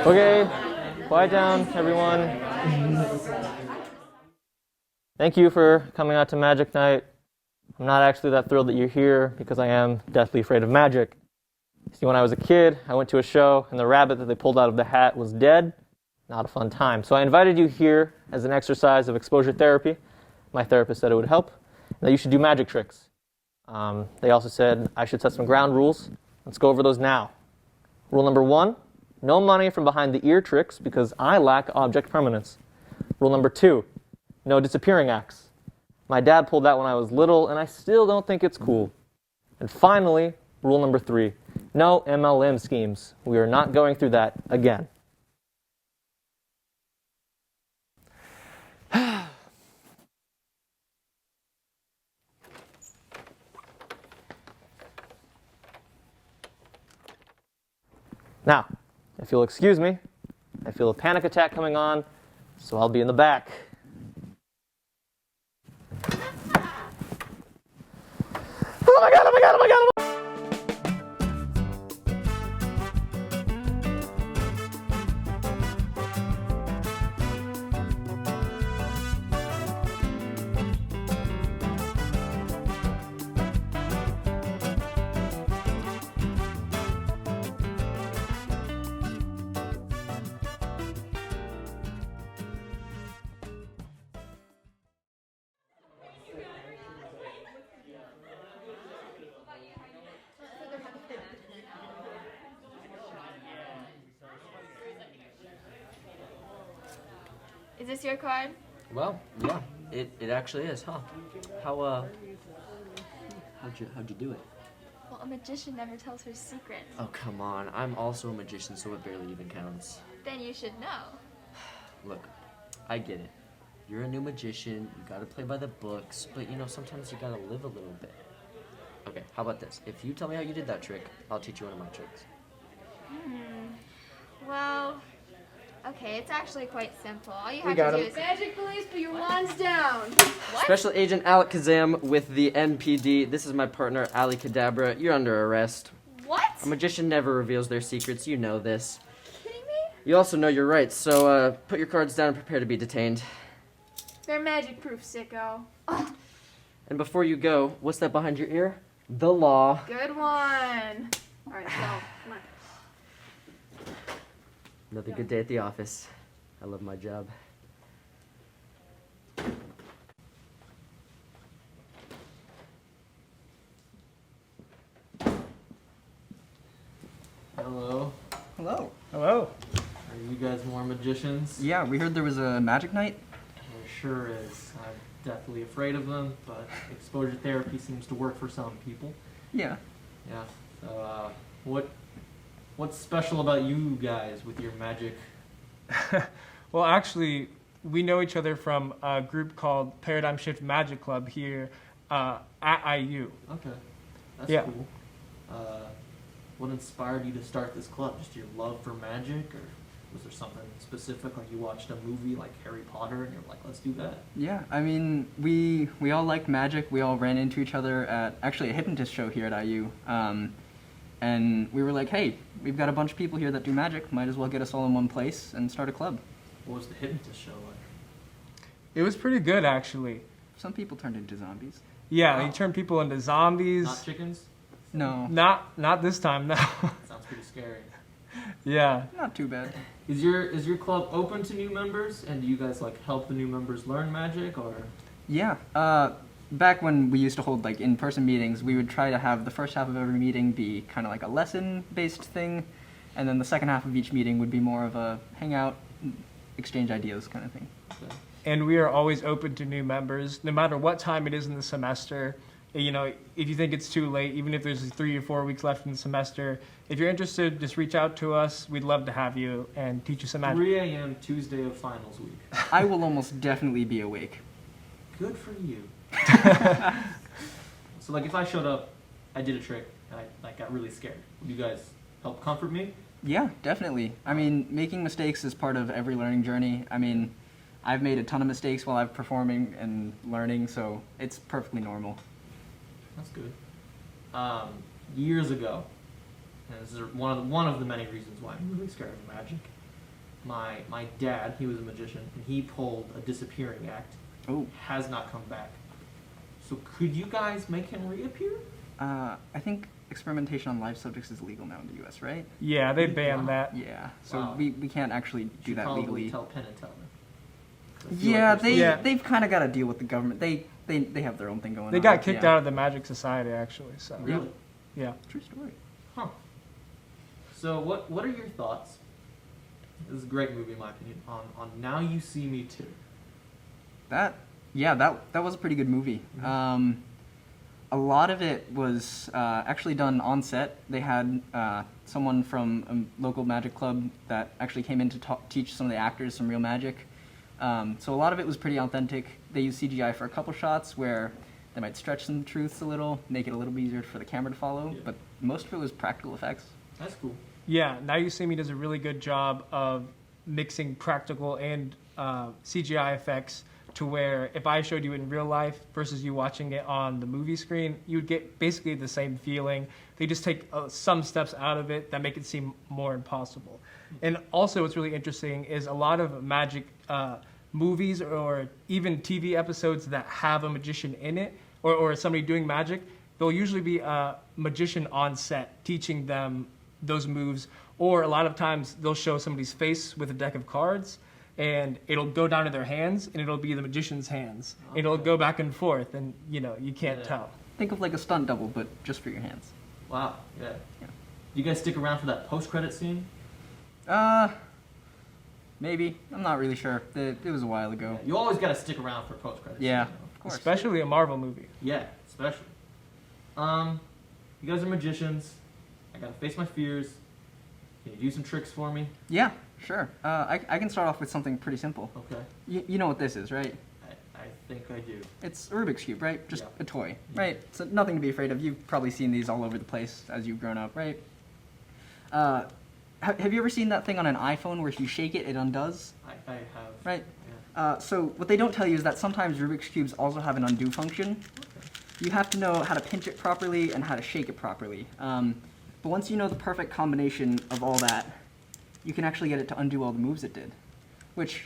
Okay, quiet down, everyone. Thank you for coming out to Magic Night. I'm not actually that thrilled that you're here because I am deathly afraid of magic. See, when I was a kid, I went to a show and the rabbit that they pulled out of the hat was dead. Not a fun time. So I invited you here as an exercise of exposure therapy. My therapist said it would help, and that you should do magic tricks. They also said I should set some ground rules. Let's go over those now. Rule number 1, no money from behind the ear tricks because I lack object permanence. Rule number 2, no disappearing acts. My dad pulled that when I was little, and I still don't think it's cool. And finally, rule number 3, no MLM schemes. We are not going through that again. Now, if you'll excuse me, I feel a panic attack coming on, so I'll be in the back. Oh my god, oh my god, oh my god, oh my god! Is this your card? Well, yeah, it actually is, huh? How'd you do it? Well, a magician never tells her secrets. Oh, come on. I'm also a magician, so it barely even counts. Then you should know. Look, I get it. You're a new magician, you gotta play by the books, but sometimes you gotta live a little bit. Okay, how about this? If you tell me how you did that trick, I'll teach you one of my tricks. Well, okay, it's actually quite simple. All you We have got to do him. is... Magic police, put your wands down. What? Special Agent Alec Kazam with the NPD. This is my partner, Ali Kadabra. You're under arrest. What? A magician never reveals their secrets, you know this. Kidding me? You also know your rights, so put your cards down and prepare to be detained. They're magic-proof, sicko. And before you go, what's that behind your ear? The law. Good one. All right, so come on. Another good day at the office. I love my job. Hello. Hello. Hello. Are you guys more magicians? Yeah, we heard there was a magic night. There sure is. I'm deathly afraid of them, but exposure therapy seems to work for some people. Yeah. Yeah. So, what's special about you guys with your magic? Well, actually, we know each other from a group called Paradigm Shift Magic Club here at IU. Okay. That's Yeah. cool. What inspired you to start this club? Just your love for magic, or was there something specific, like you watched a movie like Harry Potter and you're like, let's do that? Yeah, I mean, we all liked magic. We all ran into each other at actually a hypnotist show here at IU. And we were like, hey, we've got a bunch of people here that do magic. Might as well get us all in one place and start a club. What was the hypnotist show like? It was pretty good, actually. Some people turned into zombies. Yeah, Wow. they turned people into zombies. Not chickens? No, Not this time, no. Sounds pretty scary. Yeah. not too bad. Is your club open to new members, and do you guys like help the new members learn magic, or? Yeah, back when we used to hold like in-person meetings, we would try to have the first half of every meeting be kind of like a lesson-based thing, and then the second half of each meeting would be more of a hangout, exchange ideas kind of thing. Okay. And we are always open to new members, no matter what time it is in the semester. You know, if you think it's too late, even if there's 3 or 4 weeks left in the semester, if you're interested, just reach out to us. We'd love to have you and teach you some magic. 3 a.m. Tuesday of finals week. I will almost definitely be awake. Good for you. So like if I showed up, I did a trick, and I got really scared, would you guys help comfort me? Yeah, definitely. I mean, making mistakes is part of every learning journey. I mean, I've made a ton of mistakes while I'm performing and learning, so it's perfectly normal. That's good. Years ago, and this is one of the many reasons why I'm really scared of magic. My dad, he was a magician, and he pulled a disappearing act. Oh. Has not come back. So could you guys make him reappear? I think experimentation on live subjects is illegal now in the U.S., right? Yeah, they banned that. Yeah. So Wow. we can't actually do Should that probably legally. tell Penn and Teller. 'Cause I feel Yeah, like there's they've kind of got to deal with the government. They have their own thing going on. They got kicked yeah. out of the Magic Society, actually. So Really? yeah. True story. Huh. So what are your thoughts? This is a great movie in my opinion. On Now You See Me Too. That was a pretty good movie. A lot of it was actually done on set. They had someone from a local magic club that actually came in to teach some of the actors some real magic. So a lot of it was pretty authentic. They used CGI for a couple shots where they might stretch some truths a little, make it a little bit easier for the camera to follow, but most of it was practical effects. That's cool. Yeah, Now You See Me does a really good job of mixing practical and CGI effects to where if I showed you it in real life versus you watching it on the movie screen, you'd get basically the same feeling. They just take some steps out of it that make it seem more impossible. And also what's really interesting is a lot of magic movies or even TV episodes that have a magician in it or somebody doing magic, there'll usually be a magician on set teaching them those moves, or a lot of times they'll show somebody's face with a deck of cards and it'll go down to their hands and it'll be the magician's hands. Okay. It'll go back and forth and you can't tell. Think of like a stunt double, but just for your hands. Wow. Yeah. Do you guys stick around for that post-credit scene? Maybe. I'm not really sure. It was a while ago. Yeah, you always got to stick around for post-credit. Yeah, scene, of course. Especially a Marvel movie. Yeah, especially. You guys are magicians. I gotta face my fears. Can you do some tricks for me? Yeah, sure. I can start off with something pretty simple. Okay. You know what this is, right? I think I do. It's a Rubik's Cube, right? Just Yeah. a toy, right? So nothing to be afraid of. You've probably seen these all over the place as you've grown up, right? Have you ever seen that thing on an iPhone where if you shake it, it undoes? I have. Right? Yeah. So what they don't tell you is that sometimes Rubik's Cubes also have an undo function. Okay. You have to know how to pinch it properly and how to shake it properly. But once you know the perfect combination of all that, you can actually get it to undo all the moves it did. Which,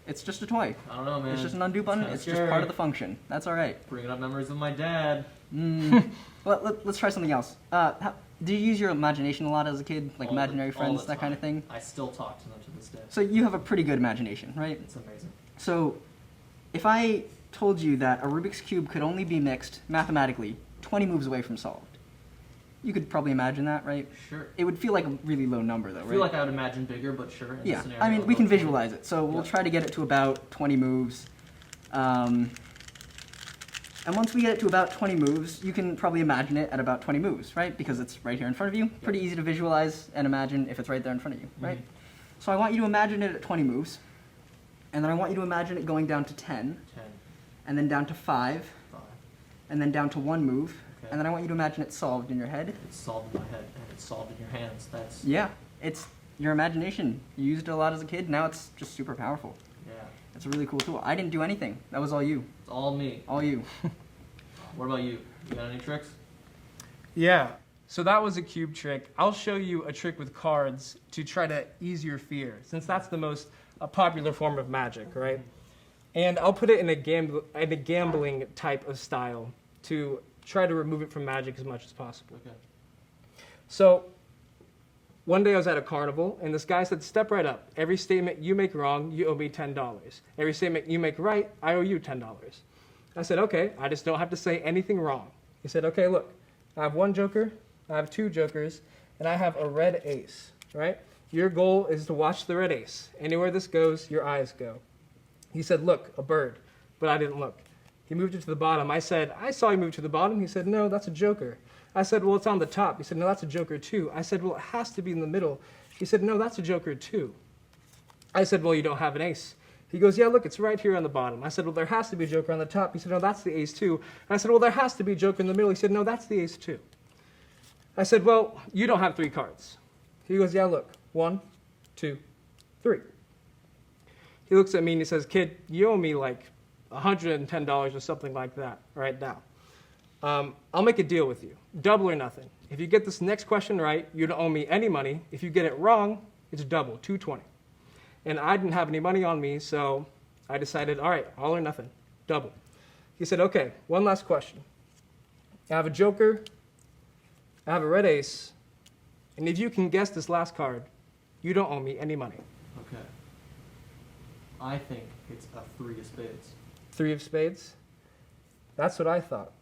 it's just a toy. I don't know, man. It's just an undo button. It's just part of the function. That's all right. Bringing up memories of my dad. Well, let's try something else. Did you use your imagination a lot as a kid? Like All the- imaginary all friends, the that kind of time. thing? I still talk to them to this day. So you have a pretty good imagination, right? It's amazing. So if I told you that a Rubik's Cube could only be mixed mathematically 20 moves away from solved, you could probably imagine that, right? Sure. It would feel like a really low number, though, I right? feel like I would imagine bigger, but sure. In Yeah, this scenario, I mean, we can I'll go visualize it. So we'll Yeah. try to get it to about 20 moves. And once we get it to about 20 moves, you can probably imagine it at about 20 moves, right? Because it's right here in front of you. Pretty easy to visualize and imagine if it's right there in front of you, right? So I want you to imagine it at 20 moves. And then I want you to imagine it going down to 10, 10, and then down to 5, 5. and then down to 1 move. Okay. And then I want you to imagine it solved in your head. It's solved in my head, and it's solved in your hands. That's Yeah, it's your imagination. You used it a lot as a kid. Now it's just super powerful. yeah. It's a really cool tool. I didn't do anything. That was all you. It's all me. All you. What about you? You got any tricks? Yeah, so that was a cube trick. I'll show you a trick with cards to try to ease your fear, since that's the most popular form of magic, right? And I'll put it in a gambling type of style to try to remove it from magic as much as possible. Okay. So one day I was at a carnival, and this guy said, "Step right up. Every statement you make wrong, you owe me $10. Every statement you make right, I owe you $10. I said, "Okay, I just don't have to say anything wrong." He said, "Okay, look, I have 1 joker, I have 2 jokers, and I have a red ace, right? Your goal is to watch the red ace. Anywhere this goes, your eyes go." He said, "Look, a bird," but I didn't look. He moved it to the bottom. I said, "I saw you move to the bottom." He said, "No, that's a joker." I said, "Well, it's on the top." He said, "No, that's a joker too." I said, "Well, it has to be in the middle." He said, "No, that's a joker too." I said, "Well, you don't have an ace." He goes, "Yeah, look, it's right here on the bottom." I said, "Well, there has to be a joker on the top." He said, "No, that's the ace too." And I said, "Well, there has to be a joker in the middle." He said, "No, that's the ace too." I said, "Well, you don't have 3 cards." He goes, "Yeah, look, 1, 2, 3. He looks at me and he says, "Kid, you owe me like $110 or something like that right now." I'll make a deal with you. Double or nothing. If you get this next question right, you don't owe me any money. If you get it wrong, it's double, 220. And I didn't have any money on me, so I decided, all right, all or nothing, double. He said, okay, one last question. I have a joker, I have a red ace, and if you can guess this last card, you don't owe me any money. Okay. I think it's a 3 of spades. 3 of spades? That's what I thought.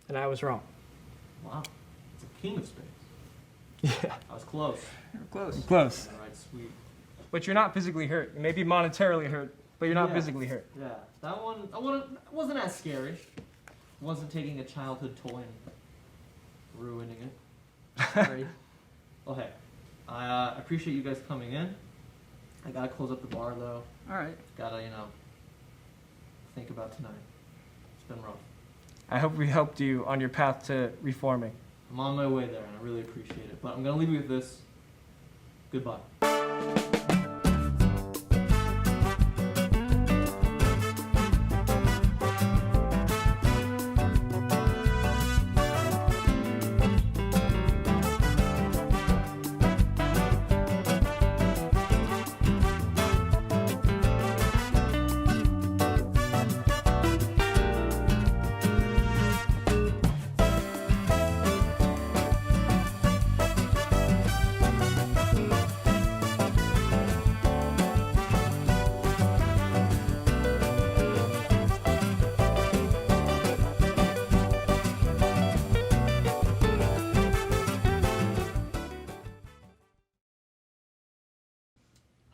And I was wrong. Wow. It's a king of spades. Yeah. I was close. You're close. Close. All right, sweet. But you're not physically hurt. You may be monetarily hurt, but you're not Yeah. physically hurt. Yeah, that one wasn't as scary. Wasn't taking a childhood toy and ruining it. Sorry. Okay. I appreciate you guys coming in. I gotta close up the bar though. All right. Gotta, think about tonight. It's been rough. I hope we helped you on your path to reforming. I'm on my way there and I really appreciate it. But I'm gonna leave you with this. Goodbye.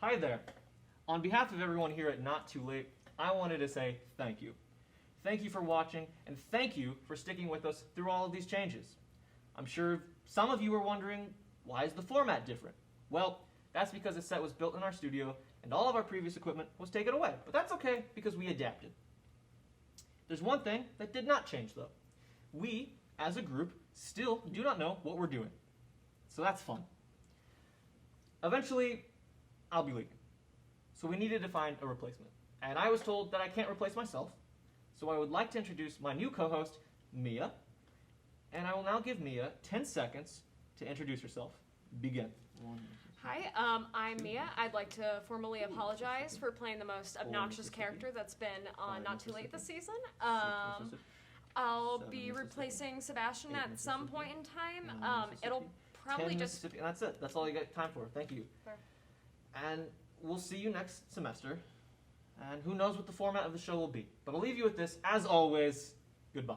Hi there. On behalf of everyone here at Not Too Late, I wanted to say thank you. Thank you for watching, and thank you for sticking with us through all of these changes. I'm sure some of you are wondering, why is the format different? Well, that's because the set was built in our studio, and all of our previous equipment was taken away. But that's okay, because we adapted. There's one thing that did not change, though. We, as a group, still do not know what we're doing. So that's fun. Eventually, I'll be leaving. So we needed to find a replacement. And I was told that I can't replace myself. So I would like to introduce my new co-host, Mia. And I will now give Mia 10 seconds to introduce herself. Begin. Hi, I'm Mia. I'd like to formally apologize for playing the most obnoxious character that's been on Not Too Late this season. I'll be replacing Sebastian at some point in time. It'll probably just... And that's it. That's all you got time for. Thank you. Fair. And we'll see you next semester. And who knows what the format of the show will be. But I'll leave you with this. As always, goodbye.